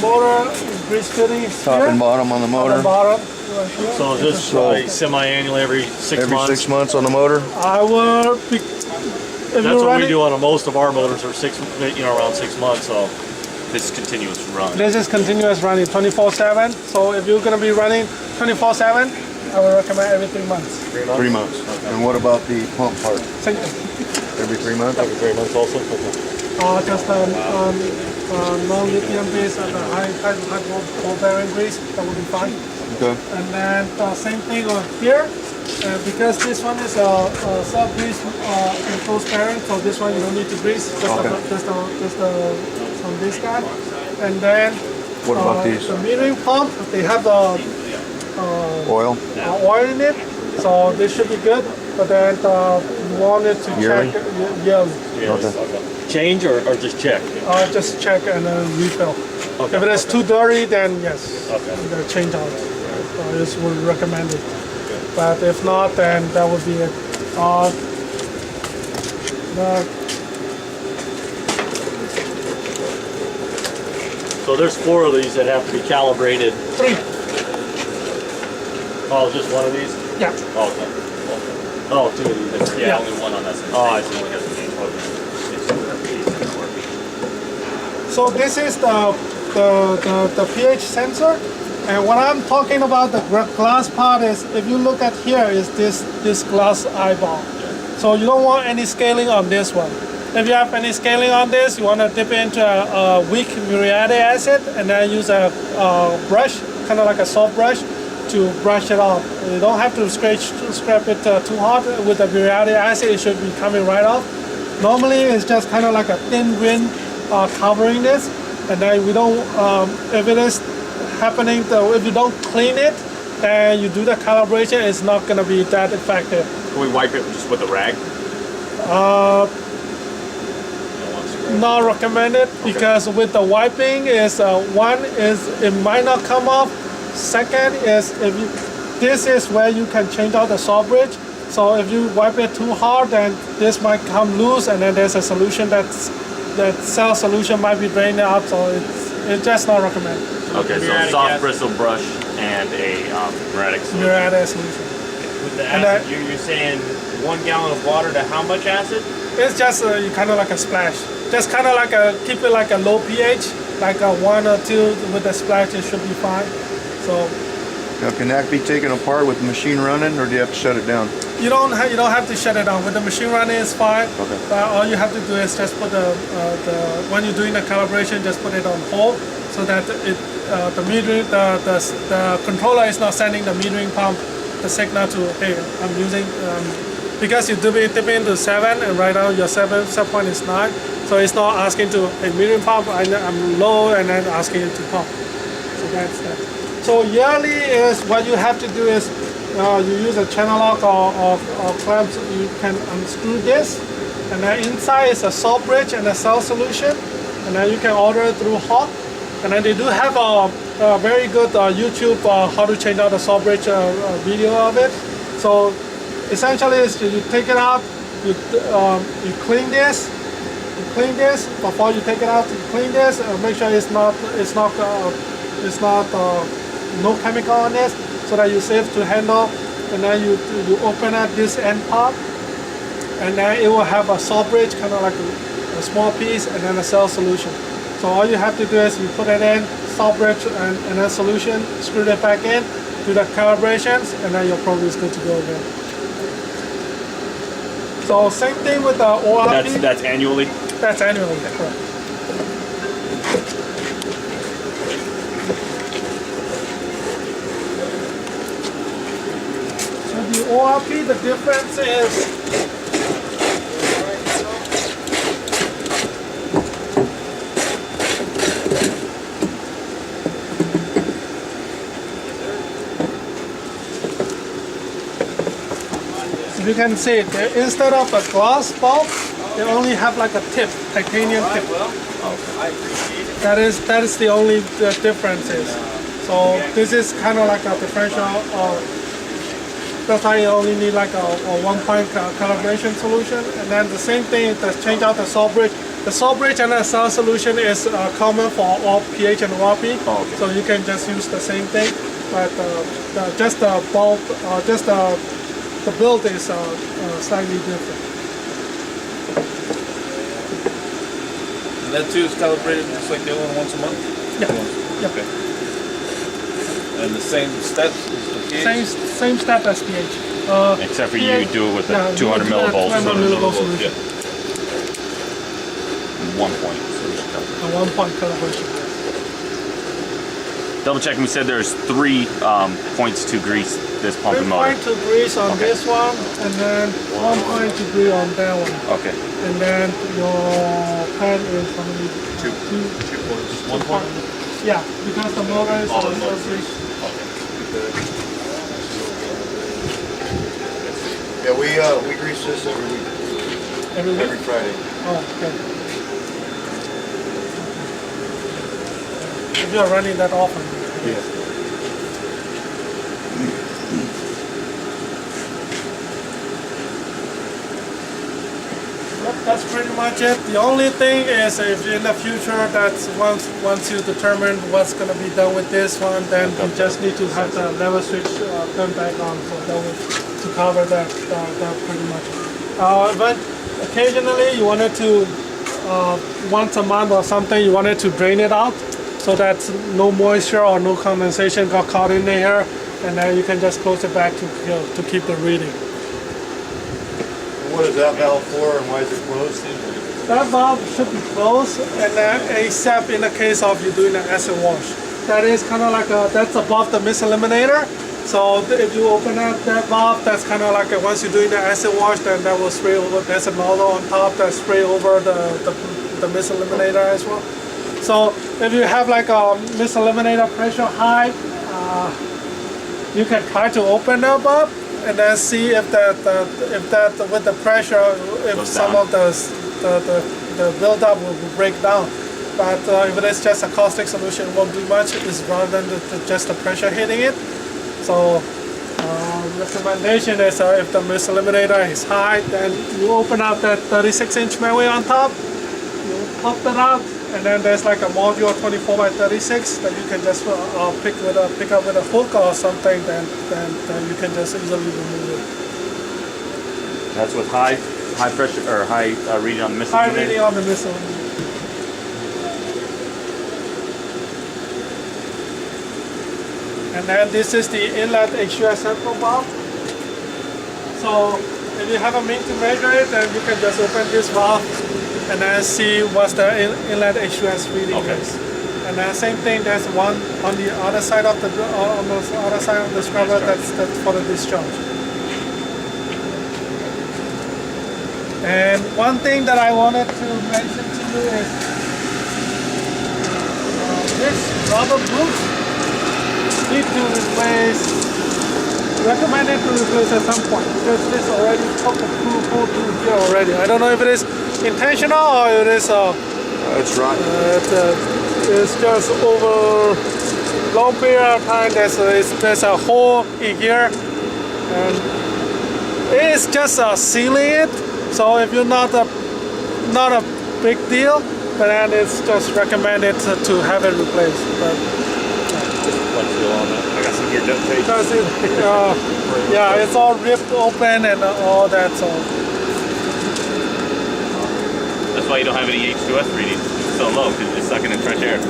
motor grease fitting Top here, and bottom on the on motor. the bottom. Right here. So is this like semi-annually every 6 Every months? 6 months on the motor. I will be, That's what we do on most of our motors, are around 6 months. So this is continuous run. This is continuous running 24/7. So if you're gonna be running 24/7, I would recommend every 3 months. 3 months. 3 months. Okay. And what about the pump part? Same. Every 3 months? Every 3 months also? Okay. Just non-lithium based and high ball bearing grease, that would be fine. Okay. And then same thing on here, because this one is a self-grease enclosed bearing, so this one you don't need to grease, just on this guy. And then What about these? the metering pump, they have the Oil? oil in it, so this should be good. But then you wanted to Yearly? check yearly. Okay. Change or just check? Just check and refill. Okay. If it is too dirty, then yes, Okay. you gotta change out. This would recommend it. But if not, then that would be it. So there's 4 of these that have to be calibrated. 3. Oh, just one of these? Yeah. Oh, okay. Oh, 2 of these. Yeah, Yeah. only one on that side. Oh, I see. Only has to change. So this is the pH sensor, and what I'm talking about the glass part is, if you look at here, is this glass eyeball. So you don't want any scaling on this one. If you have any scaling on this, you want to dip into a weak muriatic acid and then use a brush, kind of like a soft brush, to brush it off. You don't have to scrape it too hard. With the muriatic acid, it should be coming right off. Normally, it's just kind of like a thin rim covering this, and then we don't. If it is happening, if you don't clean it, and you do the calibration, it's not going to be that effective. Can we wipe it just with a rag? Not recommended, because with the wiping is one is it might not come off. Second is this is where you can change out the saw bridge. So if you wipe it too hard, then this might come loose, and then there's a solution that cell solution might be drained out. So it's just not recommended. Okay, so soft bristle brush and a muriatic solution. Muriatic solution. With the acid, you're saying 1 gallon of water to how much acid? It's just kind of like a splash. Just kind of like keep it like a low pH, like a 1 or 2 with the splash. It should be fine. So Now, can that be taken apart with the machine running, or do you have to shut it down? you don't have to shut it down. With the machine running, it's fine. Okay. But all you have to do is just put when you're doing the calibration, just put it on hold, so that the controller is not sending the metering pump the signal to, hey, I'm using, because you dip into 7, and right now your set point is 9, so it's not asking to, hey, metering pump, I'm low, and then asking it to pump. So that's that. So yearly is what you have to do is you use a channel lock or clamps. You can unscrew this, and then inside is a salt bridge and a cell solution, and then you can order it through Hawk. And then they do have a very good YouTube how to change out the salt bridge video of it. So essentially, is you take it out, you clean this. Before you take it out. You clean this. Make sure it's not no chemical on this, so that you're safe to handle. And then you open up this end part, and then it will have a salt bridge, kind of like a small piece, and then a cell solution. So all you have to do is you put it in, salt bridge and a solution, screw it back in, do the calibrations, and then your probe is good to go again. So same thing with the ORP. That's annually? That's annually, correct. So the ORP, the difference is you can see it, instead of a glass bulb, they only have like a tip, titanium tip. That is the only difference is. So this is kind of like a differential. That's why you only need like a 1-point calibration solution. And then the same thing to change out the salt bridge. The salt bridge and the salt solution is common for all pH and ORP. Oh, okay. So you can just use the same thing, but just the bulk, the build is slightly different. And that too is calibrated just like the other one once a month? Yeah. Okay. And the same steps as the pH? Same step as pH. Except for you do it with a 200 you do millivolts. 200 millivolts solution. Yeah. 1 point. A 1 point calibration. Double checking. We said there's 3 points to grease this pump 3 and motor. point to grease on Okay. this one, and then 1 point to grease on that one. Okay. And then your pen is how many? 2 points. 1 point. Yeah, because the motor is All on the the motors. grease. Yeah, we grease this every week, Every week? every Friday. Oh, okay. If you are running that often. Yeah. That's pretty much it. The only thing is, if in the future, that's once you determine what's going to be done with this one, then you just need to have the lever switch turned back on, so that will to cover that pretty much. But occasionally, you wanted to once a month or something, you wanted to drain it out, so that no moisture or no condensation got caught in there, and then you can just close it back to keep the reading. What is that valve for and why is it closed? That valve should be closed, and then except in the case of you doing an acid wash. That is kind of like that's above the mist eliminator. So if you open up that valve, that's kind of like once you're doing the acid wash, then that will spray over. There's a nozzle on top that spray over the mist eliminator as well. So if you have like a mist eliminator pressure high, you can try to open it up and then see if that with the pressure, if Goes some down. of the buildup will break down. But if it is just a caustic solution, it won't do much. It's rather than just the pressure hitting it. So recommendation is if the mist eliminator is high, then you open up that 36-inch mainway on top, you pop it out, and then there's like a module 24 by 36 that you can just pick up with a hook or something. Then you can just easily remove it. That's with high pressure or high reading on the mist High eliminator? reading on the mist eliminator. And then this is the inlet H2S sample valve. So if you haven't mean to measure it, then you can just open this valve and then see what's the inlet H2S reading is. And then same thing, there's one on the other side of the scrubber that's for the discharge. And one thing that I wanted to mention to you is this rubber boots need to replace, recommended to replace at some point, because this already took a hole through here already. I don't know if it is intentional or it is That's right. it's just over long period of time there's a hole in here, and it's just sealing it. So if you're not a big deal, but then it's just recommended to have it replaced. But Let's go on that. I got some gear duct tape. because yeah, it's all ripped open and all that. So That's why you don't have any H2S readings. It's so low because it's sucking in fresh air.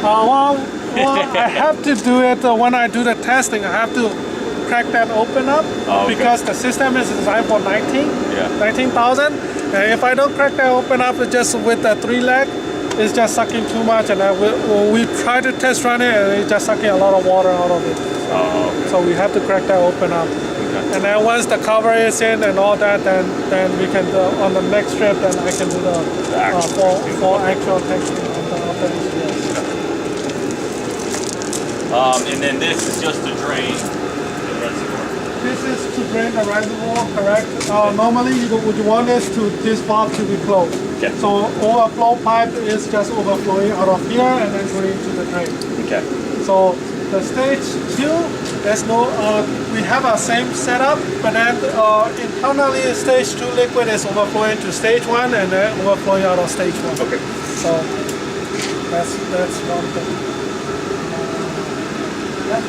well, I have to do it when I do the testing. I have to crack that open up because the system is designed for 19,000. And if I don't crack that open up, it's just with the 3-leg, it's just sucking too much. And we try to test run it, and it's just sucking a lot of water out of it. So we have to crack that open up. And then once the cover is in and all that, then we can do, on the next trip, then I can do the full actual testing of the HDS. And then this is just to drain the reservoir. This is to drain the reservoir, correct? Normally, you want this valve to be closed. Okay. So overflow pipe is just overflowing out of here and then going into the drain. Okay. So the stage 2, there's no. We have our same setup, but then in currently stage 2 liquid is overflowing to stage 1 and then overflowing out of stage 1. Okay. So that's one thing. Yeah.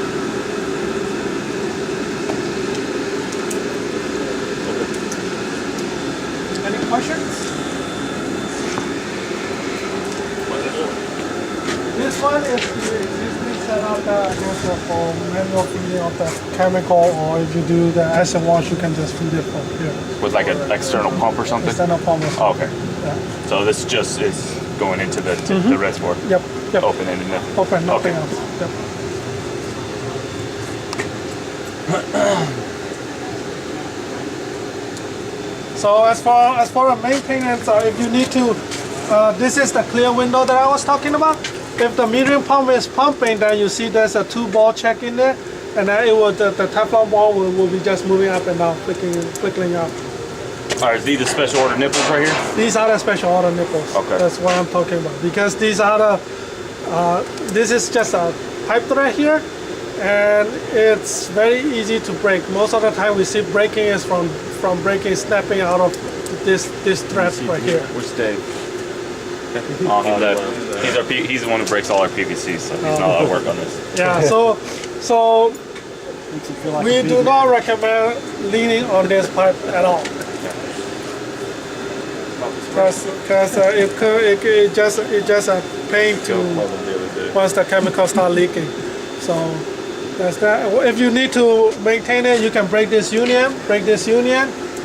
Any questions? This one is the existing setup that I guess for manual feeding of the chemical, or if you do the acid wash, you can just feed it from here. With like an external pump or something? External pump or Oh, something. okay. Yeah. So this just is going into the reservoir? Yep. Yep. Open and nothing? Open, nothing Okay. else. Yep. So as for a maintenance, if you need to, this is the clear window that I was talking about. If the metering pump is pumping, then you see there's a 2-ball check in there, and then it will the Teflon ball will be just moving up and down, flickering up. All right, these are special order nipples right here? These are the special order nipples. Okay. That's what I'm talking about. Because these are the, this is just a pipe thread here, and it's very easy to break. Most of the time we see breaking is from breaking, snapping out of this thread right here. Where's Dave? Oh, he's the one who breaks all our PVC, so he's not allowed to work on this. Yeah, so we do not recommend leaning on this pipe at all. Because it just a pain to once the chemicals start leaking. So that's that. If you need to maintain it, you can break this union,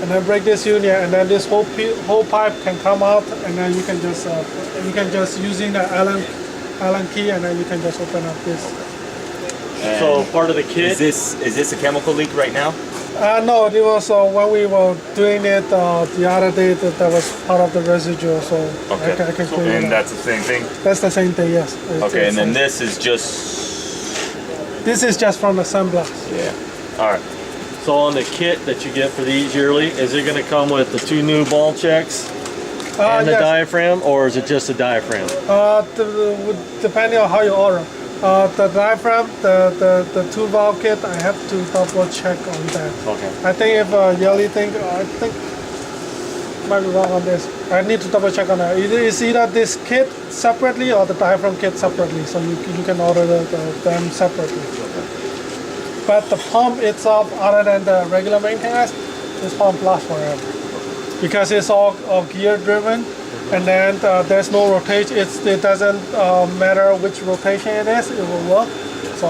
and then break this union, and then this whole pipe can come out, and then you can just using the Allen key, and then you can just open up this. So part of the kit. Is this a chemical leak right now? No, it was when we were doing it the other day that was part of the residue, so Okay. I can clean it And up. that's the same thing? That's the same thing, yes. Okay, and then this is just... This is just from the sunblast. Yeah. All right. So on the kit that you get for these yearly, is it going to come with the 2 new ball checks and the Yes. diaphragm, or is it just a diaphragm? Depending on how you order. The diaphragm, the 2 valve kit, I have to double check on that. Okay. I think if yearly thing, I think might be wrong on this. I need to double check on that. It's either this kit separately or the diaphragm kit separately, so you can order them separately. But the pump itself, other than the regular maintenance, this pump lasts forever because it's all gear driven. And then there's no rotation. It doesn't matter which rotation it is, it will work. So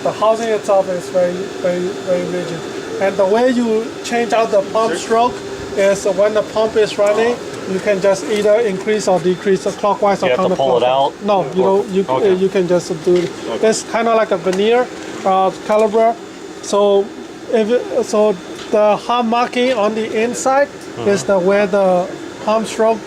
the housing itself is very, very, very rigid. And the way you change out the pump stroke is when the pump is running, you can just either increase or decrease clockwise or You have to counterclockwise. pull it out? No, you don't. Okay. You can just do it. It's kind of like a veneer caliber. So so the hard marking on the inside is where the pump stroke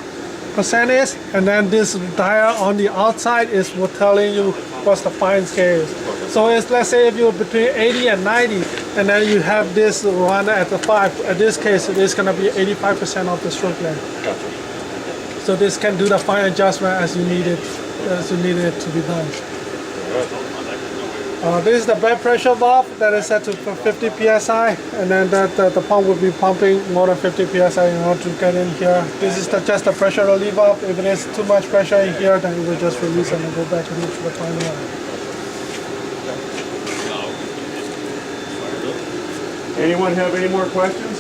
percent is, and then this dial on the outside is what telling you what's the fine scale is. So it's, let's say if you're between 80 and 90, and then you have this one at the 5. In this case, it is going to be 85% of the stroke length. Gotcha. So this can do the fine adjustment as you need it to be done. This is the bed pressure valve that is set to 50 psi, and then the pump will be pumping more than 50 psi in order to get in here. This is just the pressure relief valve. If it is too much pressure in here, then it will just release and go back to the final line. Anyone have any more questions?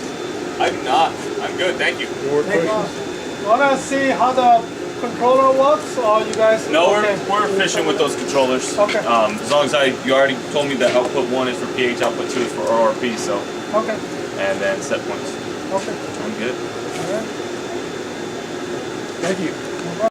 I do not. I'm good, thank you. More questions? Want to see how the controller works, or you guys? No, okay. we're efficient with those controllers. Okay. As long as you already told me that output 1 is for pH, output 2 is for ORP, so, Okay. and then set points. Okay. I'm good. All right. Thank you.